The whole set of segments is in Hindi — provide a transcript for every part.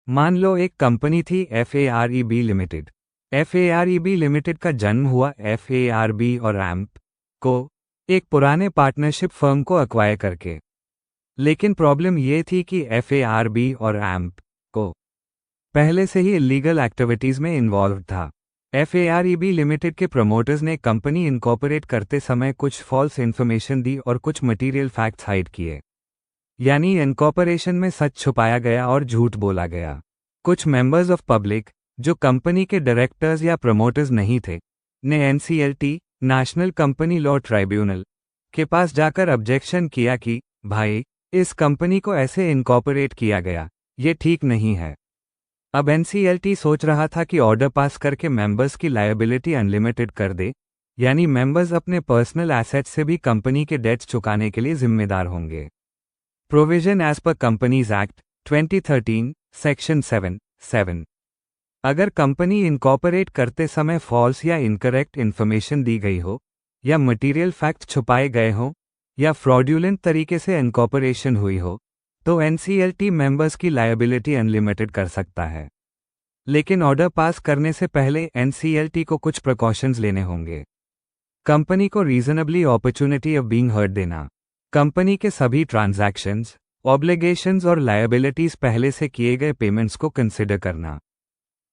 मान लो एक कंपनी थी FAREB लिमिटेड। FAREB लिमिटेड का जन्म हुआ FARB और AMP को एक पुराने पार्टनरशिप फर्म को अक्वायर करके। लेकिन प्रॉब्लम ये थी कि FARB और AMP को पहले से ही इलीगल एक्टिविटीज़ में इन्वॉल्व था। FAREB लिमिटेड के प्रमोटर्स ने कंपनी इनकॉर्पोरेट करते समय कुछ फॉल्स इन्फॉर्मेशन दी और कुछ मटेरियल फैक्ट्स हाइड किए, यानी इनकॉर्पोरेशन में सच छुपाया गया और झूठ बोला गया। कुछ मेंबर्स ऑफ पब्लिक जो कंपनी के डायरेक्टर्स या प्रमोटर्स नहीं थे ने NCLT national company law tribunal के पास जाकर ऑब्जेक्शन किया कि भाई, इस कंपनी को ऐसे इनकॉर्पोरेट किया गया, ये ठीक नहीं है। अब NCLT सोच रहा था कि ऑर्डर पास करके मेंबर्स की लायबिलिटी अनलिमिटेड कर दे, यानी मेंबर्स अपने पर्सनल एसेट्स से भी कंपनी के डेट्स चुकाने के लिए जिम्मेदार होंगे। Provision as per companies act 2013 section 7(7). अगर कंपनी इनकॉर्पोरेट करते समय फॉल्स या इनकरेक्ट इन्फॉर्मेशन दी गई हो, या मटेरियल फैक्ट छुपाए गए हों, या फ्रॉड्यूलेंट तरीके से इनकॉर्पोरेशन हुई हो, तो NCLT मेंबर्स की लायबिलिटी अनलिमिटेड कर सकता है। लेकिन ऑर्डर पास करने से पहले NCLT को कुछ प्रिकॉशंस लेने होंगे। कंपनी को reasonably opportunity of being heard देना। कंपनी के सभी ट्रांजैक्शंस, ऑब्लिगेशंस और लायबिलिटीज पहले से किए गए पेमेंट्स को कंसिडर करना।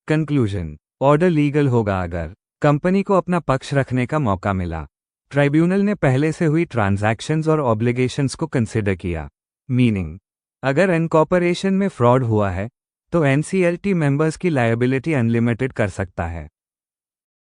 कंक्लूजन: ऑर्डर लीगल होगा अगर कंपनी को अपना पक्ष रखने का मौका मिला, ट्राइब्यूनल ने पहले से हुई ट्रांजैक्शंस और ऑब्लिगेशंस को कंसिडर किया। मीनिंग, अगर इनकॉर्पोरेशन में फ्रॉड हुआ है तो NCLT मेंबर्स की लायबिलिटी अनलिमिटेड कर सकता है।